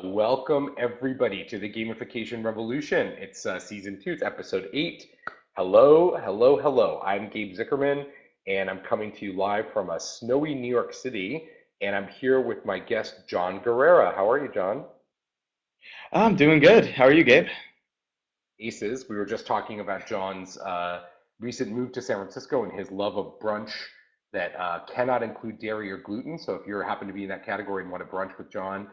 Welcome everybody to the Gamification Revolution. It's season 2, it's episode 8. Hello, hello, hello. I'm Gabe Zickerman, and I'm coming to you live from a snowy New York City, and I'm here with my guest, Jon Guerrera. How are you, Jon? I'm doing good. How are you, Gabe? Aces. We were just talking about John's recent move to San Francisco and his love of brunch that cannot include dairy or gluten. So if you happen to be in that category and want to brunch with John,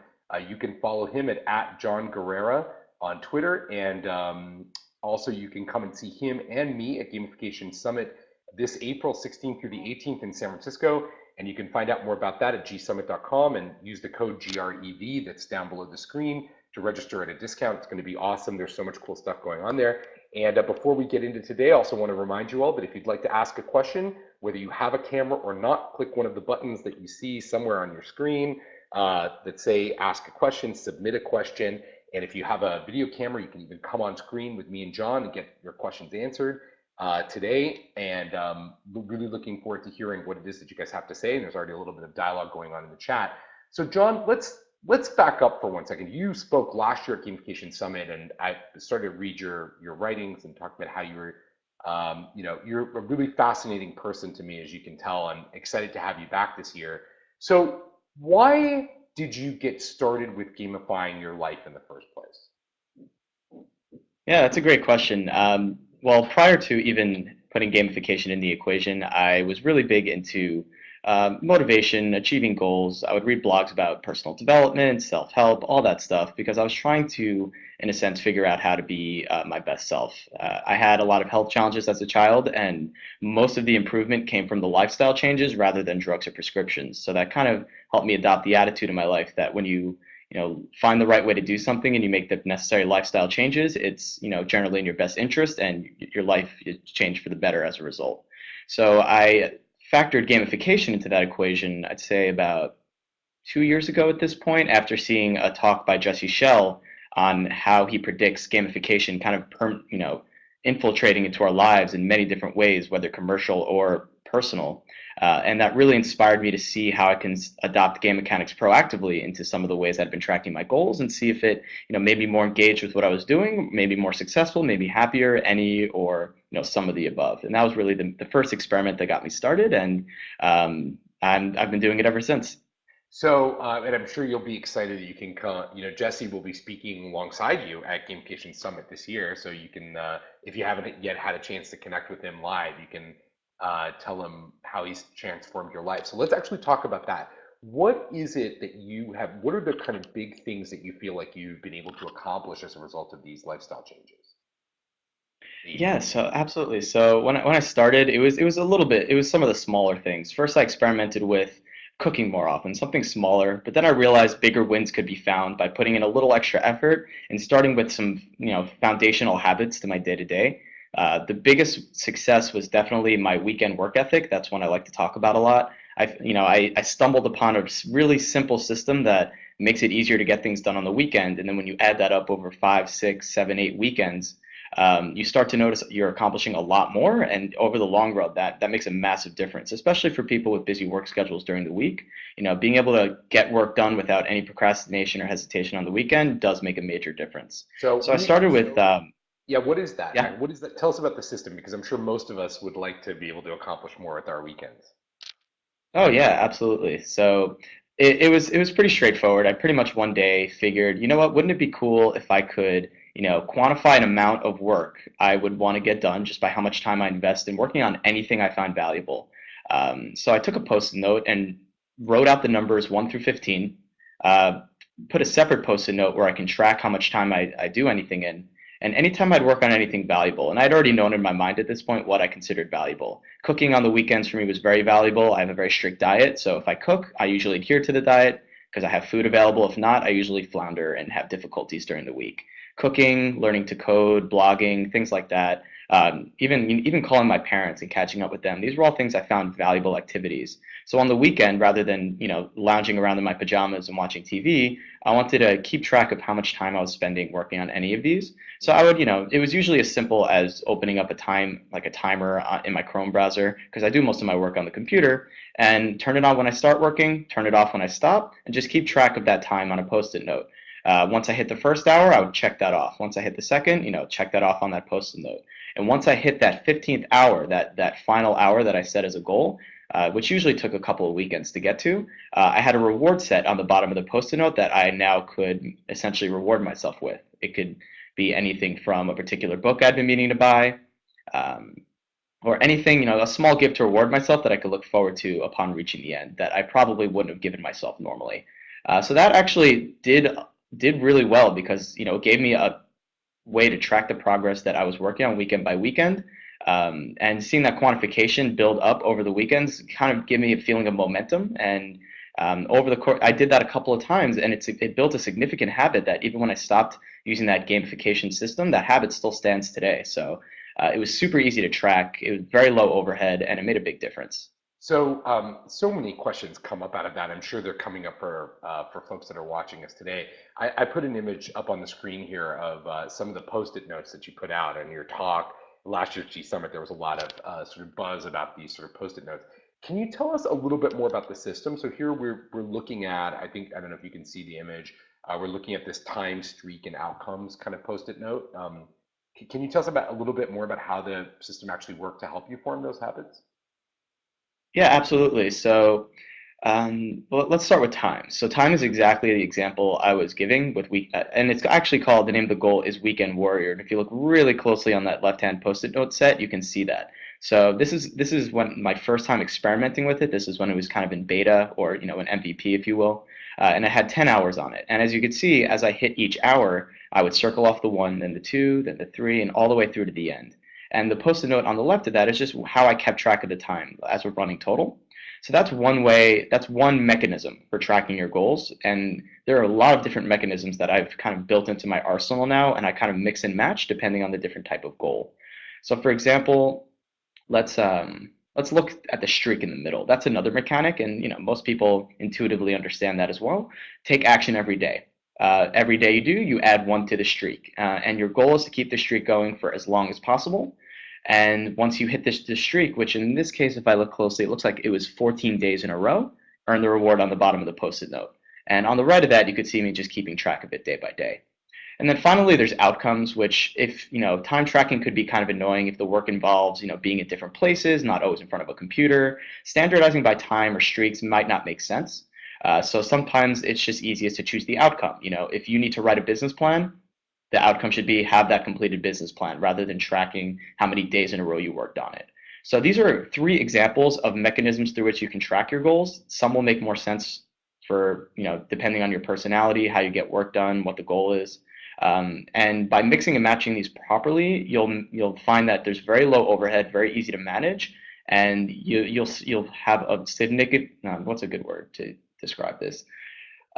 you can follow him at Jon Guerrera on Twitter. And also you can come and see him and me at Gamification Summit this April 16th through the 18th in San Francisco. And you can find out more about that at gsummit.com and use the code GREV that's down below the screen to register at a discount. It's going to be awesome. There's so much cool stuff going on there. And before we get into today, I also want to remind you all that if you'd like to ask a question, whether you have a camera or not, click one of the buttons that you see somewhere on your screen that say ask a question, submit a question. And if you have a video camera, you can even come on screen with me and John and get your questions answered today. And we're really looking forward to hearing what it is that you guys have to say. And there's already a little bit of dialogue going on in the chat. So John, let's back up for 1 second. You spoke last year at Gamification Summit, and I started to read your writings and talk about how you were, you're a really fascinating person to me, as you can tell. I'm excited to have you back this year. So why did you get started with gamifying your life in the first place? Yeah, that's a great question. Well, prior to even putting gamification in the equation, I was really big into motivation, achieving goals. I would read blogs about personal development, self-help, all that stuff, because I was trying to, in a sense, figure out how to be my best self. I had a lot of health challenges as a child, and most of the improvement came from the lifestyle changes rather than drugs or prescriptions. So that kind of helped me adopt the attitude in my life that when you find the right way to do something and you make the necessary lifestyle changes, it's generally in your best interest, and your life is changed for the better as a result. So I factored gamification into that equation, I'd say about 2 years ago at this point, after seeing a talk by Jesse Shell on how he predicts gamification kind of infiltrating into our lives in many different ways, whether commercial or personal. And that really inspired me to see how I can adopt game mechanics proactively into some of the ways I've been tracking my goals, and see if it, made me more engaged with what I was doing, maybe more successful, maybe happier, any or some of the above. And that was really the first experiment that got me started, and I've been doing it ever since. So, and I'm sure you'll be excited that you can come. Jesse will be speaking alongside you at Gamification Summit this year. So you can, if you haven't yet had a chance to connect with him live, you can tell him how he's transformed your life. So let's actually talk about that. What is it that you have? What are the kind of big things that you feel like you've been able to accomplish as a result of these lifestyle changes? Yeah, so absolutely. So when I started, it was a little bit, it was some of the smaller things. First, I experimented with cooking more often, something smaller, but then I realized bigger wins could be found by putting in a little extra effort and starting with some, foundational habits to my day-to-day. The biggest success was definitely my weekend work ethic. That's one I like to talk about a lot. I stumbled upon a really simple system that makes it easier to get things done on the weekend, and then when you add that up over 5, 6, 7, 8 weekends, you start to notice you're accomplishing a lot more, and over the long run, that makes a massive difference, especially for people with busy work schedules during the week. Being able to get work done without any procrastination or hesitation on the weekend does make a major difference. So So I started with, yeah, what is that? yeah. What is that? Tell us about the system because I'm sure most of us would like to be able to accomplish more with our weekends. Oh yeah, absolutely. So it was pretty straightforward. I pretty much one day figured, you know what, wouldn't it be cool if I could, quantify an amount of work I would want to get done just by how much time I invest in working on anything I find valuable. So I took a post-it note and wrote out the numbers 1 through 15. Uh, Put a separate post-it note where I can track how much time I do anything in. And anytime I'd work on anything valuable, and I'd already known in my mind at this point what I considered valuable. Cooking on the weekends for me was very valuable. I have a very strict diet, so if I cook, I usually adhere to the diet because I have food available. If not, I usually flounder and have difficulties during the week. Cooking, learning to code, blogging, things like that. Even calling my parents and catching up with them. These were all things I found valuable activities. So on the weekend, rather than lounging around in my pajamas and watching TV, I wanted to keep track of how much time I was spending working on any of these. So I would, it was usually as simple as opening up like a timer in my Chrome browser, because I do most of my work on the computer, and turn it on when I start working, turn it off when I stop, and just keep track of that time on a post-it note. Once I hit the first hour, I would check that off. Once I hit the second, check that off on that post-it note. And once I hit that 15th hour, that final hour that I set as a goal, which usually took a couple of weekends to get to, I had a reward set on the bottom of the post-it note that I now could essentially reward myself with. It could be anything from a particular book I'd been meaning to buy, um, or anything, a small gift to reward myself that I could look forward to upon reaching the end that I probably wouldn't have given myself normally. So that actually did really well because it gave me a way to track the progress that I was working on weekend by weekend. And seeing that quantification build up over the weekends kind of gave me a feeling of momentum. And over the course, I did that a couple of times, and it built a significant habit that even when I stopped using that gamification system, that habit still stands today. So it was super easy to track. It was very low overhead, and it made a big difference. So, so many questions come up out of that. I'm sure they're coming up for folks that are watching us today. I put an image up on the screen here of some of the post-it notes that you put out in your talk. Last year's G Summit, there was a lot of sort of buzz about these sort of post-it notes. Can you tell us a little bit more about the system? So here we're looking at, I don't know if you can see the image. We're looking at this time, streak, and outcomes kind of post-it note. Can you tell us about a little bit more about how the system actually worked to help you form those habits? Yeah, absolutely. So, well, let's start with time. So, time is exactly the example I was giving with and it's actually called, the name of the goal is Weekend Warrior. And if you look really closely on that left-hand post-it note set, you can see that. So this is when my first time experimenting with it. This is when it was kind of in beta, or an MVP, if you will. And I had 10 hours on it. And as you could see, as I hit each hour, I would circle off the one, then the two, then the three, and all the way through to the end. And the post-it note on the left of that is just how I kept track of the time as we're running total. So that's one way, that's one mechanism for tracking your goals. And there are a lot of different mechanisms that I've kind of built into my arsenal now, and I kind of mix and match depending on the different type of goal. So for example, let's look at the streak in the middle. That's another mechanic, and most people intuitively understand that as well. Take action every day. Every day you do, you add one to the streak, and your goal is to keep the streak going for as long as possible. And once you hit this streak, which in this case, if I look closely, it looks like it was 14 days in a row, earn the reward on the bottom of the post-it note. And on the right of that, you could see me just keeping track of it day by day. And then finally, there's outcomes, which, if time tracking could be kind of annoying if the work involves being at different places, not always in front of a computer. Standardizing by time or streaks might not make sense. So sometimes it's just easiest to choose the outcome. If you need to write a business plan, the outcome should be have that completed business plan rather than tracking how many days in a row you worked on it. So these are three examples of mechanisms through which you can track your goals. Some will make more sense for, depending on your personality, how you get work done, what the goal is. And by mixing and matching these properly, you'll find that there's very low overhead, very easy to manage, and you'll have a significant, what's a good word to describe this?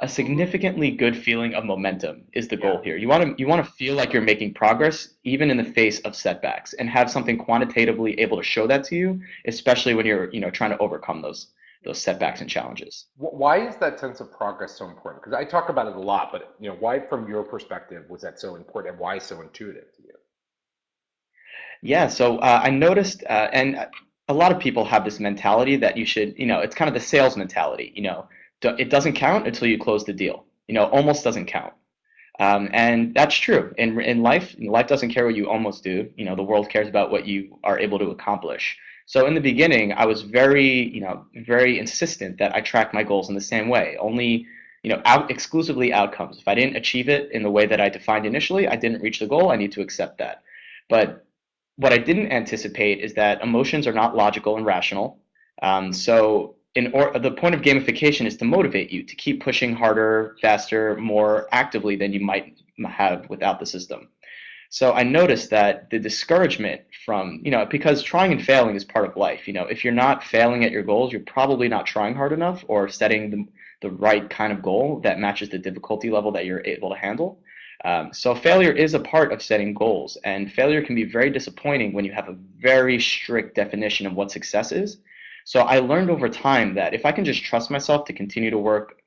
A significantly good feeling of momentum is the Yeah. goal here. You want to feel like you're making progress even in the face of setbacks, and have something quantitatively able to show that to you, especially when you're trying to overcome those setbacks and challenges. Why is that sense of progress so important? Because I talk about it a lot, but why, from your perspective, was that so important, and why so intuitive to you? Yeah, so I noticed, and a lot of people have this mentality that you should, it's kind of the sales mentality. It doesn't count until you close the deal. Almost doesn't count. And that's true. In life doesn't care what you almost do. The world cares about what you are able to accomplish. So in the beginning, I was very insistent that I track my goals in the same way. Only, exclusively outcomes. If I didn't achieve it in the way that I defined initially, I didn't reach the goal. I need to accept that. But what I didn't anticipate is that emotions are not logical and rational. So the point of gamification is to motivate you to keep pushing harder, faster, more actively than you might have without the system. So I noticed that the discouragement from, because trying and failing is part of life. If you're not failing at your goals, you're probably not trying hard enough or setting the right kind of goal that matches the difficulty level that you're able to handle. So failure is a part of setting goals, and failure can be very disappointing when you have a very strict definition of what success is. So I learned over time that if I can just trust myself to continue to work,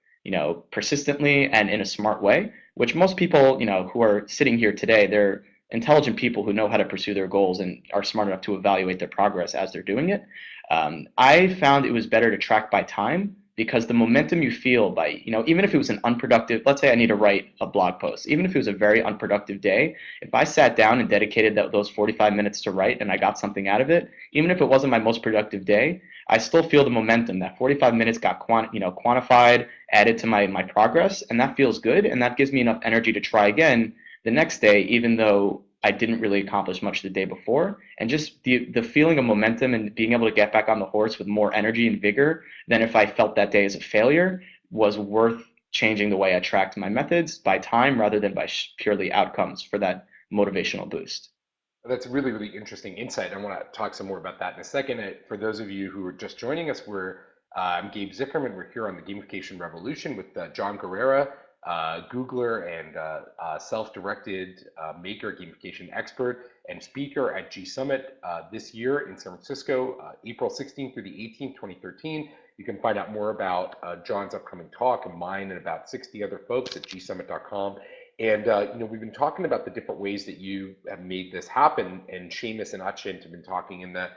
persistently and in a smart way, which most people, who are sitting here today, they're intelligent people who know how to pursue their goals and are smart enough to evaluate their progress as they're doing it. I found it was better to track by time because the momentum you feel by, even if it was an unproductive, let's say I need to write a blog post, even if it was a very unproductive day, if I sat down and dedicated those 45 minutes to write and I got something out of it, even if it wasn't my most productive day, I still feel the momentum. That 45 minutes got quantified, added to my progress, and that feels good, and that gives me enough energy to try again the next day, even though I didn't really accomplish much the day before. And just the feeling of momentum and being able to get back on the horse with more energy and vigor than if I felt that day as a failure was worth changing the way I tracked my methods by time rather than by purely outcomes for that motivational boost. That's really, really interesting insight. I want to talk some more about that in a second. For those of you who are just joining us, I'm Gabe Zickerman. We're here on the Gamification Revolution with Jon Guerrera, Googler and self-directed maker, gamification expert, and speaker at G Summit this year in San Francisco, April 16th through the 18th, 2013. You can find out more about Jon's upcoming talk and mine and about 60 other folks at gsummit.com. And we've been talking about the different ways that you have made this happen. And Seamus and Achint have been talking in the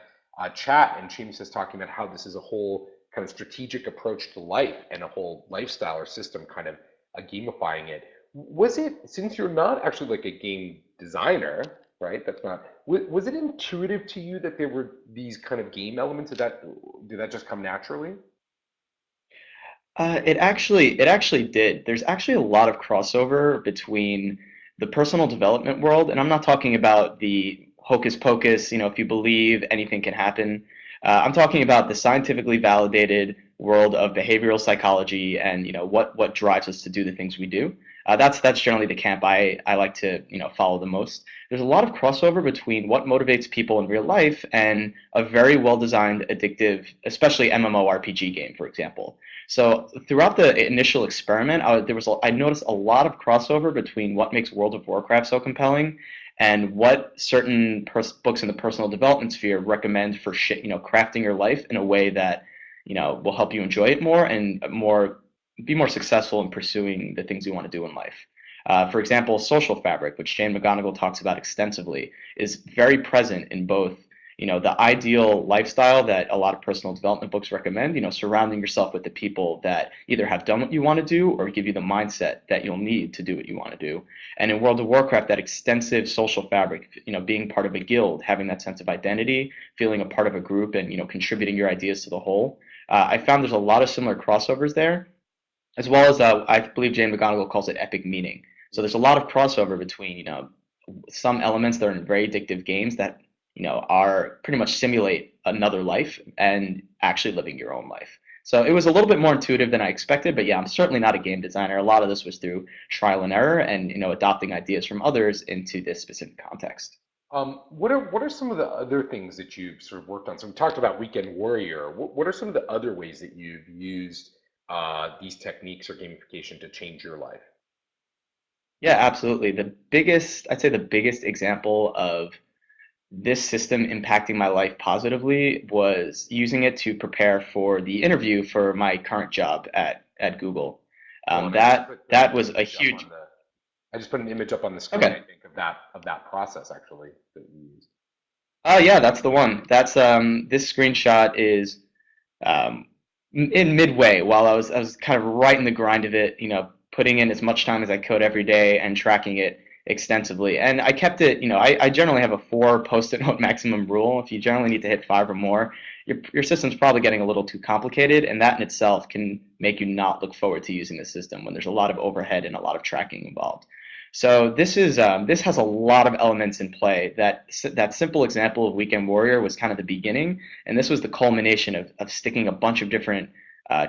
chat, and Seamus is talking about how this is a whole kind of strategic approach to life and a whole lifestyle or system kind of gamifying it. Was it, since you're not actually like a game designer, right? That's not. Was it intuitive to you that there were these kind of game elements? Did that just come naturally? It actually did. There's actually a lot of crossover between the personal development world, and I'm not talking about the hocus pocus, if you believe anything can happen. I'm talking about the scientifically validated world of behavioral psychology and what drives us to do the things we do. That's generally the camp I like to follow the most. There's a lot of crossover between what motivates people in real life and a very well designed, addictive, especially MMORPG game, for example. So throughout the initial experiment, I noticed a lot of crossover between what makes World of Warcraft so compelling and what certain books in the personal development sphere recommend for crafting your life in a way that will help you enjoy it more and be more successful in pursuing the things you want to do in life. For example, social fabric, which Jane McGonigal talks about extensively, is very present in both the ideal lifestyle that a lot of personal development books recommend, surrounding yourself with the people that either have done what you want to do or give you the mindset that you'll need to do what you want to do. And in World of Warcraft, that extensive social fabric, being part of a guild, having that sense of identity, feeling a part of a group, and contributing your ideas to the whole. I found there's a lot of similar crossovers there, as well as I believe Jane McGonigal calls it epic meaning. So there's a lot of crossover between some elements that are in very addictive games that are pretty much simulate another life and actually living your own life. So it was a little bit more intuitive than I expected, but yeah, I'm certainly not a game designer. A lot of this was through trial and error and adopting ideas from others into this specific context. What are some of the other things that you've sort of worked on? So we talked about Weekend Warrior. What are some of the other ways that you've used these techniques or gamification to change your life? Yeah, absolutely. I'd say the biggest example of this system impacting my life positively was using it to prepare for the interview for my current job at Google. Oh, and That was a huge. I just put an image up on the screen, I Okay. think, of that process actually that you used. Oh yeah, that's the one. That's This screenshot is um, in midway while I was kind of right in the grind of it, putting in as much time as I could every day and tracking it extensively. And I kept it, I generally have a 4 post-it note maximum rule. If you generally need to hit 5 or more, your system's probably getting a little too complicated, and that in itself can make you not look forward to using the system when there's a lot of overhead and a lot of tracking involved. So this has a lot of elements in play. That simple example of Weekend Warrior was kind of the beginning, and this was the culmination of sticking a bunch of different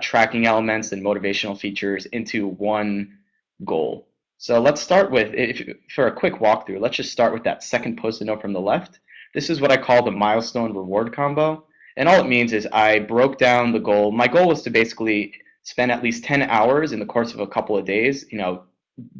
tracking elements and motivational features into one goal. So let's start with, for a quick walkthrough, let's just start with that second post-it note from the left. This is what I call the milestone reward combo. And all it means is I broke down the goal. My goal was to basically spend at least 10 hours in the course of a couple of days,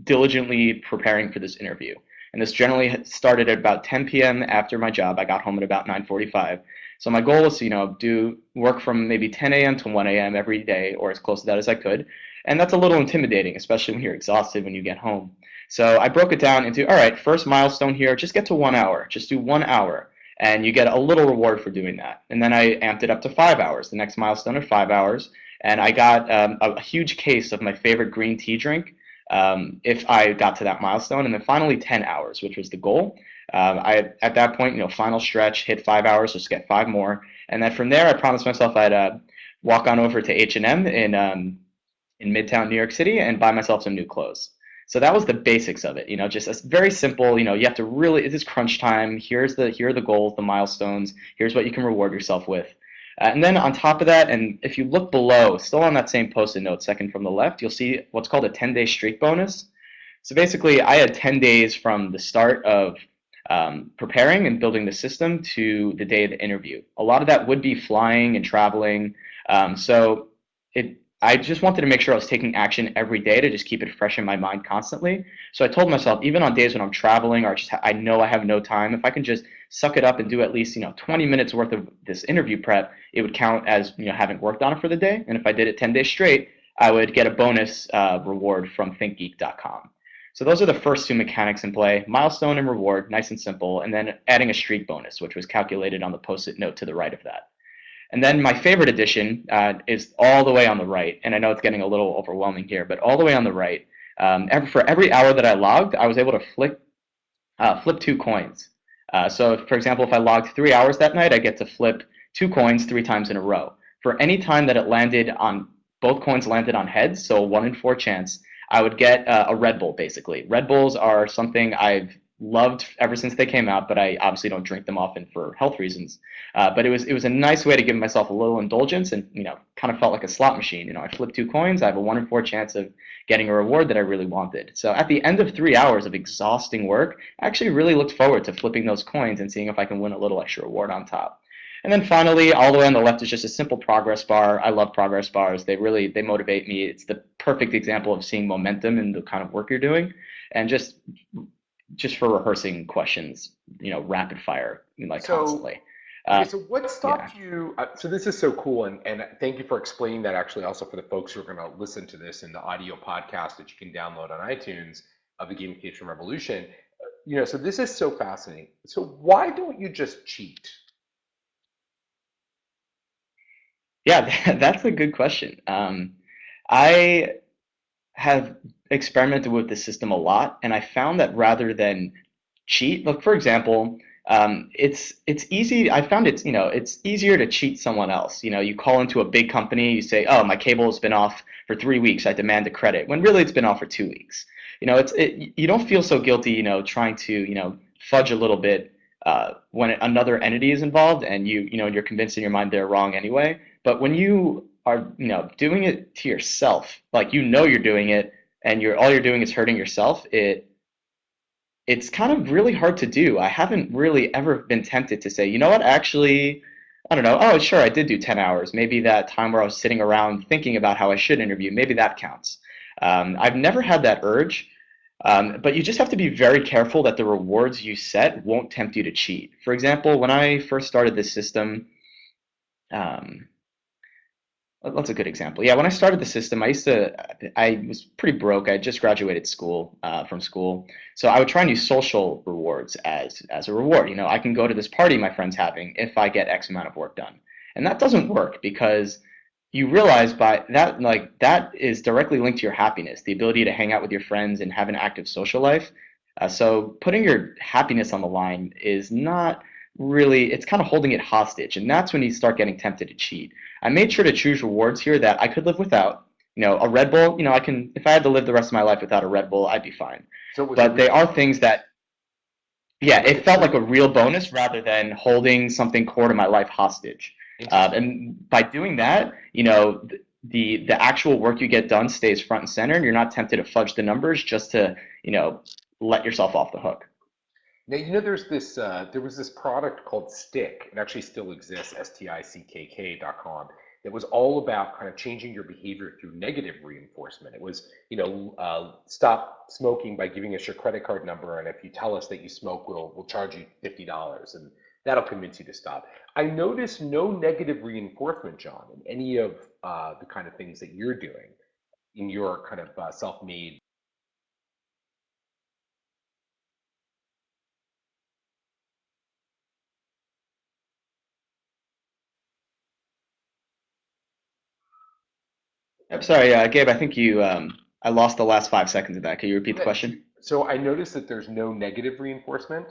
diligently preparing for this interview. And this generally started at about 10 p.m. after my job. I got home at about 9:45. So my goal was to, do work from maybe 10 a.m. to 1 a.m. every day, or as close to that as I could. And that's a little intimidating, especially when you're exhausted when you get home. So I broke it down into, all right, first milestone here, just get to 1 hour. Just do 1 hour. And you get a little reward for doing that. And then I amped it up to 5 hours, the next milestone at 5 hours. and I got a huge case of my favorite green tea drink if I got to that milestone. And then finally 10 hours, which was the goal. I at that point, final stretch, hit 5 hours, just get five more, and then from there, I promised myself I'd walk on over to H&M in Midtown New York City and buy myself some new clothes. So that was the basics of it, just a very simple, you have to really, it is crunch time. Here are the goals, the milestones. Here's what you can reward yourself with. And then on top of that, and if you look below, still on that same post-it note, second from the left, you'll see what's called a 10-day streak bonus. So basically, I had 10 days from the start of preparing and building the system to the day of the interview. A lot of that would be flying and traveling. So I just wanted to make sure I was taking action every day to just keep it fresh in my mind constantly. So I told myself, even on days when I'm traveling or I know I have no time, if I can just suck it up and do at least 20 minutes worth of this interview prep, it would count as having worked on it for the day. And if I did it 10 days straight, I would get a bonus reward from thinkgeek.com. So those are the first two mechanics in play: milestone and reward, nice and simple, and then adding a streak bonus, which was calculated on the post-it note to the right of that. And then my favorite addition is all the way on the right, and I know it's getting a little overwhelming here, but all the way on the right, for every hour that I logged, I was able to flip two coins. So, for example, if I logged 3 hours that night, I get to flip two coins three times in a row. For any time that both coins landed on heads, so a 1 in 4 chance, I would get a Red Bull, basically. Red Bulls are something I've loved ever since they came out, but I obviously don't drink them often for health reasons. But it was a nice way to give myself a little indulgence, and kind of felt like a slot machine. I flip two coins, I have a 1 in 4 chance of getting a reward that I really wanted. So at the end of 3 hours of exhausting work, I actually really looked forward to flipping those coins and seeing if I can win a little extra reward on top. And then finally, all the way on the left is just a simple progress bar. I love progress bars. They motivate me. It's the perfect example of seeing momentum in the kind of work you're doing, and just for rehearsing questions, rapid fire, like So, constantly. okay, Uh, so what yeah. stopped you? So this is so cool, and thank you for explaining that. Actually, also for the folks who are going to listen to this in the audio podcast that you can download on iTunes of the Gamification Revolution. So this is so fascinating. So why don't you just cheat? Yeah, that's a good question. I have experimented with the system a lot, and I found that rather than cheat, like for example, it's easy. I found it's easier to cheat someone else. You call into a big company, you say, "Oh, my cable has been off for 3 weeks. I demand a credit," when really it's been off for 2 weeks. You don't feel so guilty, trying to fudge a little bit when another entity is involved, and you're convinced in your mind they're wrong anyway. But when you are doing it to yourself, like you're doing it, and all you're doing is hurting yourself, it's kind of really hard to do. I haven't really ever been tempted to say, you know what, actually, I don't know. Oh, sure, I did do 10 hours. Maybe that time where I was sitting around thinking about how I should interview, maybe that counts. I've never had that urge, but you just have to be very careful that the rewards you set won't tempt you to cheat. For example, when I first started this system, um, that's a good example. Yeah, when I started the system, I was pretty broke. I had just graduated from school. So I would try and use social rewards as a reward. I can go to this party my friend's having if I get X amount of work done. And that doesn't work because you realize by that, like, that is directly linked to your happiness, the ability to hang out with your friends and have an active social life. So putting your happiness on the line is not really, it's kind of holding it hostage. And that's when you start getting tempted to cheat. I made sure to choose rewards here that I could live without. A Red Bull, if I had to live the rest of my life without a Red Bull, I'd be fine. So it was a But they real are things that, yeah, like a it felt like treat. a real bonus rather than holding something core to my life hostage. Interesting. And by doing that, the actual work you get done stays front and center, and you're not tempted to fudge the numbers just to, let yourself off the hook. Now, there was this product called Stick. It actually still exists, stickk.com. It was all about kind of changing your behavior through negative reinforcement. It was, stop smoking by giving us your credit card number, and if you tell us that you smoke, we'll charge you $50, and that'll convince you to stop. I noticed no negative reinforcement, John, in any of the kind of things that you're doing in your kind of self-made. I'm sorry, Gabe. I think I lost the last 5 seconds of that. Could you repeat the Okay, question? so I noticed that there's no negative reinforcement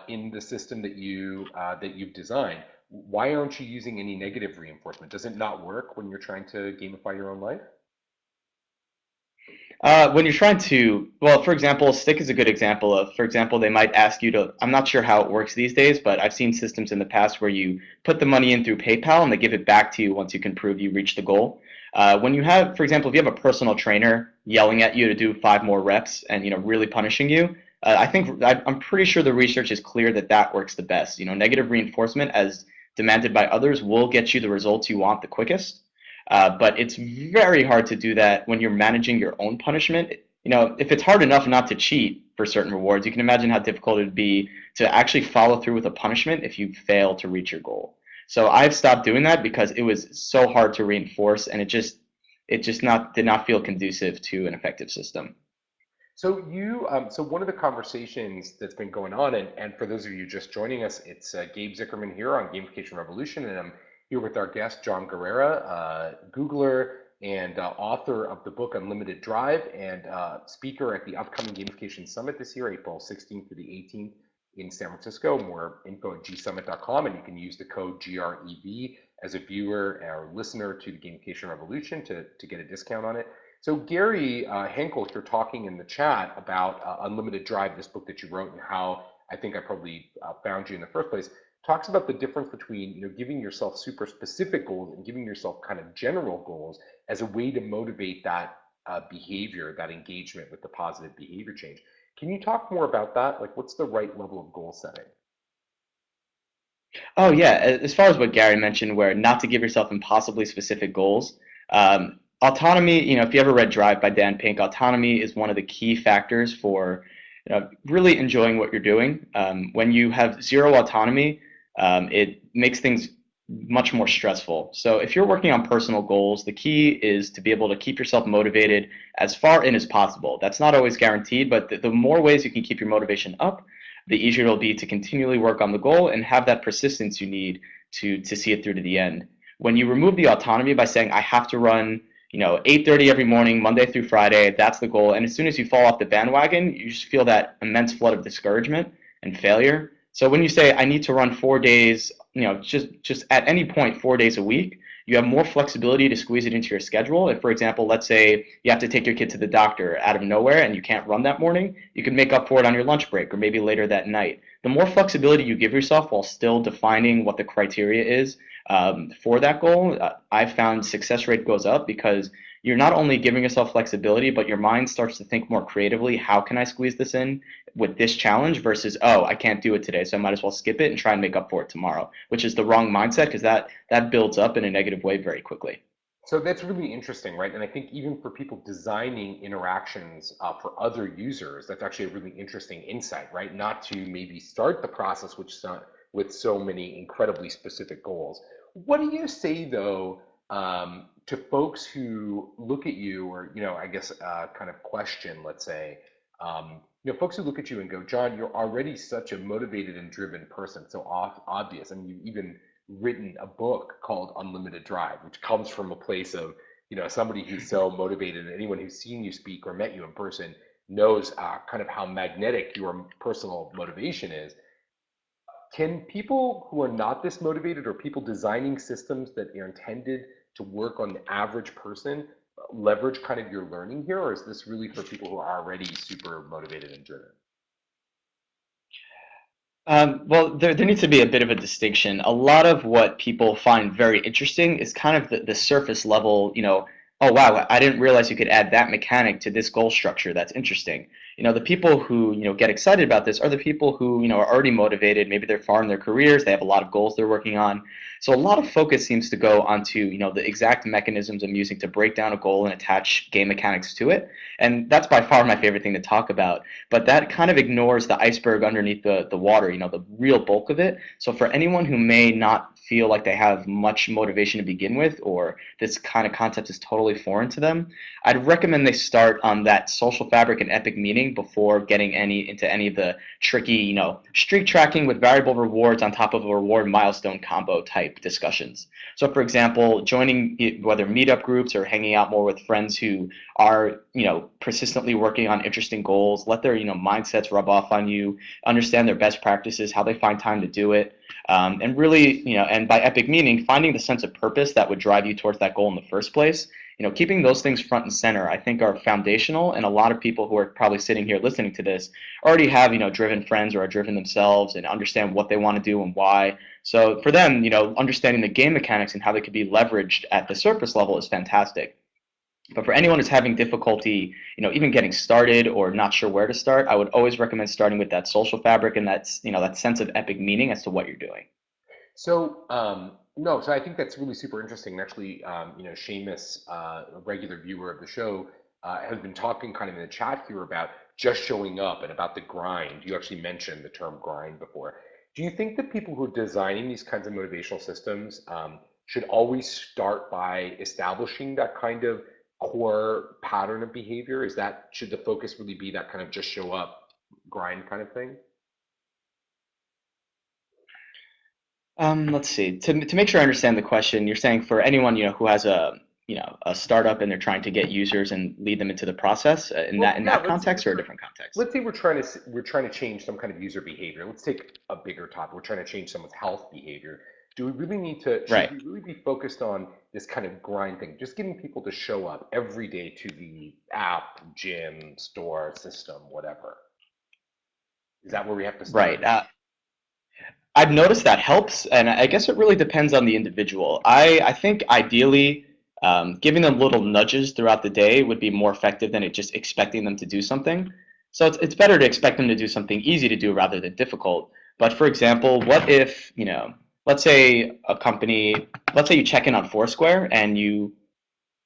in the system that you've designed. Why aren't you using any negative reinforcement? Does it not work when you're trying to gamify your own life? When you're trying to, well, for example, stick is a good example of, for example, they might ask you to, I'm not sure how it works these days, but I've seen systems in the past where you put the money in through PayPal and they give it back to you once you can prove you reached the goal. When you have, for example, if you have a personal trainer yelling at you to do 5 more reps and, really punishing you, I'm pretty sure the research is clear that that works the best. Negative reinforcement as demanded by others will get you the results you want the quickest. But it's very hard to do that when you're managing your own punishment. If it's hard enough not to cheat for certain rewards, you can imagine how difficult it would be to actually follow through with a punishment if you fail to reach your goal. So I've stopped doing that because it was so hard to reinforce, and it just not did not feel conducive to an effective system. So one of the conversations that's been going on, and for those of you just joining us, it's Gabe Zickerman here on Gamification Revolution, and I'm here with our guest, Jon Guerrera, Googler and author of the book Unlimited Drive, and speaker at the upcoming Gamification Summit this year, April 16th to the 18th in San Francisco. More info at gsummit.com, and you can use the code GREV as a viewer or listener to the Gamification Revolution to get a discount on it. So Gary Henkel, you're talking in the chat about Unlimited Drive, this book that you wrote, and how I think I probably found you in the first place. Talks about the difference between giving yourself super specific goals and giving yourself kind of general goals as a way to motivate that behavior, that engagement with the positive behavior change. Can you talk more about that? Like, what's the right level of goal setting? Oh yeah, as far as what Gary mentioned, where not to give yourself impossibly specific goals. Autonomy, if you ever read Drive by Dan Pink, autonomy is one of the key factors for really enjoying what you're doing. When you have zero autonomy, it makes things much more stressful. So if you're working on personal goals, the key is to be able to keep yourself motivated as far in as possible. That's not always guaranteed, but the more ways you can keep your motivation up, the easier it'll be to continually work on the goal and have that persistence you need to see it through to the end. When you remove the autonomy by saying, I have to run 8:30 every morning, Monday through Friday, that's the goal. And as soon as you fall off the bandwagon, you just feel that immense flood of discouragement and failure. So when you say, I need to run 4 days, just at any point, 4 days a week, you have more flexibility to squeeze it into your schedule. If, for example, let's say you have to take your kid to the doctor out of nowhere and you can't run that morning, you can make up for it on your lunch break or maybe later that night. The more flexibility you give yourself while still defining what the criteria is for that goal, I've found success rate goes up because you're not only giving yourself flexibility, but your mind starts to think more creatively. How can I squeeze this in with this challenge versus, oh, I can't do it today, so I might as well skip it and try and make up for it tomorrow, which is the wrong mindset because that builds up in a negative way very quickly. So that's really interesting, right? And I think even for people designing interactions for other users, that's actually a really interesting insight, right? Not to maybe start the process with so many incredibly specific goals. What do you say though to folks who look at you, or I guess kind of question, let's say, folks who look at you and go, Jon, you're already such a motivated and driven person, so obvious. I mean, you even written a book called Unlimited Drive, which comes from a place of, somebody who's so motivated, and anyone who's seen you speak or met you in person knows kind of how magnetic your personal motivation is. Can people who are not this motivated, or people designing systems that are intended to work on the average person, leverage kind of your learning here, or is this really for people who are already super motivated and driven? Well, there needs to be a bit of a distinction. A lot of what people find very interesting is kind of the surface level, oh wow, I didn't realize you could add that mechanic to this goal structure. That's interesting. The people who, get excited about this are the people who, are already motivated. Maybe they're far in their careers. They have a lot of goals they're working on. So a lot of focus seems to go onto, the exact mechanisms I'm using to break down a goal and attach game mechanics to it. And that's by far my favorite thing to talk about, but that kind of ignores the iceberg underneath the water, the real bulk of it. So for anyone who may not feel like they have much motivation to begin with, or this kind of concept is totally foreign to them, I'd recommend they start on that social fabric and epic meaning before getting into any of the tricky, streak tracking with variable rewards on top of a reward milestone combo type type discussions. So for example, joining whether meetup groups or hanging out more with friends who are, persistently working on interesting goals, let their, mindsets rub off on you, understand their best practices, how they find time to do it. And really, and by epic meaning, finding the sense of purpose that would drive you towards that goal in the first place. Keeping those things front and center, I think, are foundational. And a lot of people who are probably sitting here listening to this already have, driven friends or are driven themselves and understand what they want to do and why. So for them, understanding the game mechanics and how they could be leveraged at the surface level is fantastic. But for anyone who's having difficulty, even getting started or not sure where to start, I would always recommend starting with that social fabric and that sense of epic meaning as to what you're doing. So, no, so I think that's really super interesting. And actually, Seamus, a regular viewer of the show, has been talking kind of in the chat here about just showing up and about the grind. You actually mentioned the term grind before. Do you think that people who are designing these kinds of motivational systems should always start by establishing that kind of core pattern of behavior? Should the focus really be that kind of just show up, grind kind of thing? Let's see. To make sure I understand the question, you're saying for anyone who has a startup and they're trying to get users and lead them into the process in Well, yeah, that context or a different context? let's say we're trying to change some kind of user behavior. Let's take a bigger topic. We're trying to change someone's health behavior. Do we really need to, should Right. we really be focused on this kind of grind thing? Just getting people to show up every day to the app, gym, store, system, whatever. Is that where we have to Right. start? I've noticed that helps, and I guess it really depends on the individual. I think ideally, giving them little nudges throughout the day would be more effective than just expecting them to do something. So it's better to expect them to do something easy to do rather than difficult. But for example, what if, let's say a company, let's say you check in on Foursquare and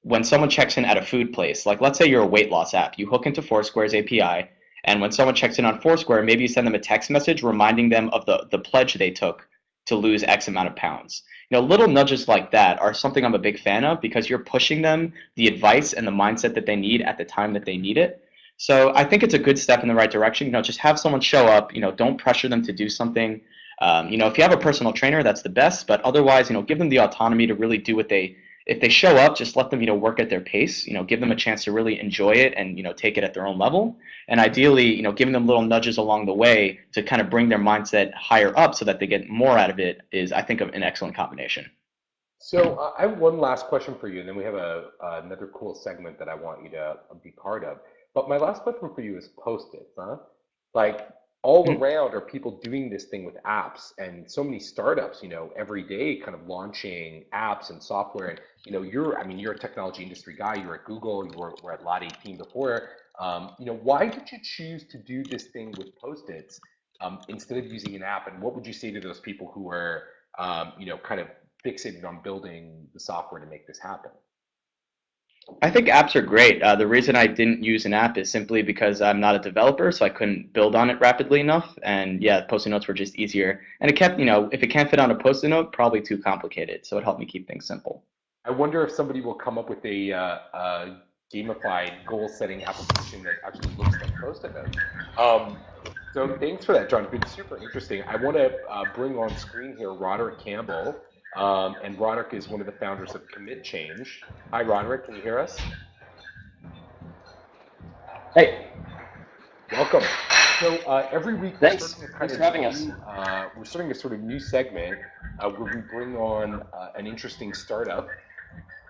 when someone checks in at a food place, like let's say you're a weight loss app, you hook into Foursquare's API, and when someone checks in on Foursquare, maybe you send them a text message reminding them of the pledge they took to lose X amount of pounds. Little nudges like that are something I'm a big fan of because you're pushing them the advice and the mindset that they need at the time that they need it. So I think it's a good step in the right direction. Just have someone show up. Don't pressure them to do something. If you have a personal trainer, that's the best. But otherwise, give them the autonomy to really do what they if they show up, just let them, work at their pace, give them a chance to really enjoy it and, take it at their own level. And ideally, giving them little nudges along the way to kind of bring their mindset higher up so that they get more out of it is, I think, an excellent combination. So I have one last question for you, and then we have another cool segment that I want you to be part of. But my last question for you is post-its, huh? Like all Mhm. around are people doing this thing with apps, and so many startups, every day kind of launching apps and software. And you're a technology industry guy. You're at Google. Were at Lot 18 before. Why did you choose to do this thing with post-its instead of using an app? And what would you say to those people who are, kind of fixated on building the software to make this happen? I think apps are great. The reason I didn't use an app is simply because I'm not a developer, so I couldn't build on it rapidly enough. And yeah, post-it notes were just easier. And it kept, if it can't fit on a post-it note, probably too complicated. So it helped me keep things simple. I wonder if somebody will come up with a gamified goal-setting application that actually looks like Post-it notes. Um, so thanks for that, John. It's been super interesting. I want to bring on screen here Roderick Campbell, and Roderick is one of the founders of Commit Change. Hi, Roderick. Can you hear us? Hey, Welcome. So every week we're thanks. starting a kind Thanks for of having us. new we're starting a sort of new segment where we bring on an interesting startup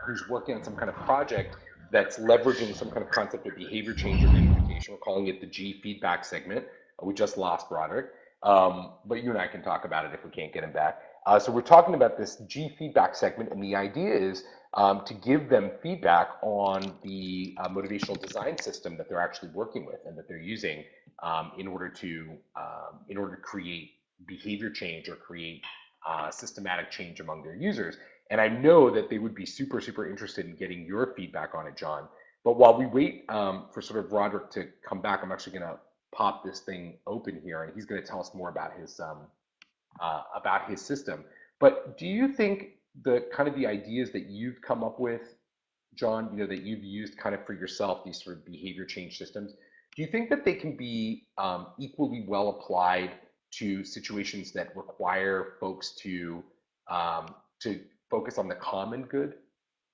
who's working on some kind of project that's leveraging some kind of concept of behavior change or gamification. We're calling it the G feedback segment. We just lost Broderick, but you and I can talk about it if we can't get him back. So we're talking about this G feedback segment, and the idea is to give them feedback on the motivational design system that they're actually working with and that they're using in order to create behavior change or create systematic change among their users. And I know that they would be super, super interested in getting your feedback on it, John. But while we wait for sort of Roderick to come back, I'm actually going to pop this thing open here, and he's going to tell us more about his system. But do you think the kind of the ideas that you've come up with, John, that you've used kind of for yourself, these sort of behavior change systems, do you think that they can be equally well applied to situations that require folks to to focus on the common good,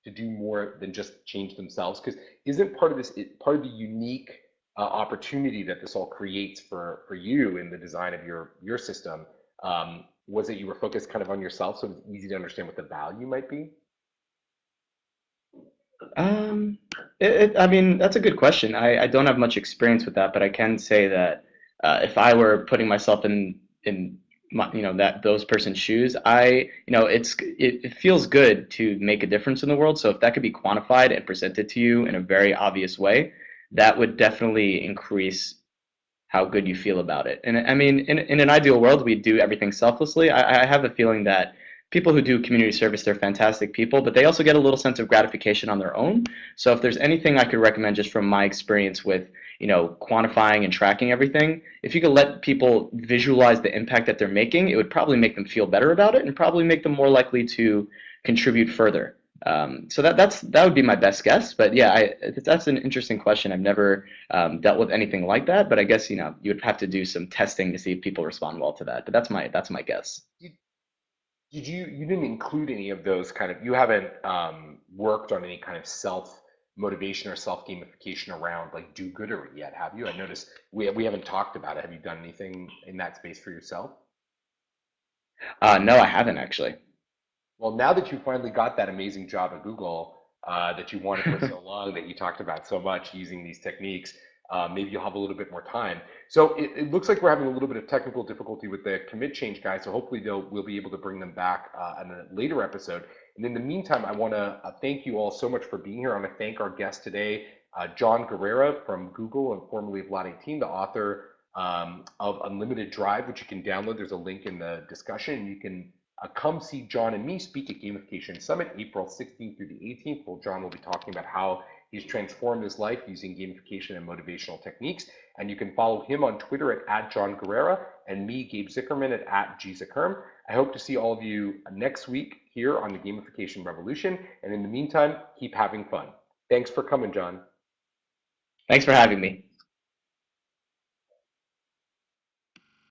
to do more than just change themselves? Because isn't part of this part of the unique opportunity that this all creates for you in the design of your system? Was that you were focused kind of on yourself, so it's easy to understand what the value might be? Um, I mean, that's a good question. I don't have much experience with that, but I can say that if I were putting myself in my, that those person's shoes, it feels good to make a difference in the world. So if that could be quantified and presented to you in a very obvious way, that would definitely increase how good you feel about it. And I mean, in an ideal world, we do everything selflessly. I have a feeling that people who do community service, they're fantastic people, but they also get a little sense of gratification on their own. So if there's anything I could recommend just from my experience with, quantifying and tracking everything, if you could let people visualize the impact that they're making, it would probably make them feel better about it and probably make them more likely to contribute further. So that would be my best guess. But yeah, that's an interesting question. I've never dealt with anything like that, but I guess you would have to do some testing to see if people respond well to that. But that's my guess. You didn't include any of those kind of, you haven't worked on any kind of self motivation or self gamification around like do-goodery yet, have you? I noticed we haven't talked about it. Have you done anything in that space for yourself? No, I haven't actually. Well, now that you finally got that amazing job at Google that you wanted for so long, that you talked about so much using these techniques, maybe you'll have a little bit more time. So it looks like we're having a little bit of technical difficulty with the commit change guys. So hopefully we'll be able to bring them back in a later episode. And in the meantime, I want to thank you all so much for being here. I want to thank our guest today, Jon Guerrera from Google and formerly of Lot 18, the author of Unlimited Drive, which you can download. There's a link in the discussion. You can come see Jon and me speak at Gamification Summit, April 16th through the 18th, where Jon will be talking about how he's transformed his life using gamification and motivational techniques. And you can follow him on Twitter at Jon Guerrera and me, Gabe Zickerman, at GZickerm. I hope to see all of you next week here on the Gamification Revolution. And in the meantime, keep having fun. Thanks for coming, Jon. Thanks for having me.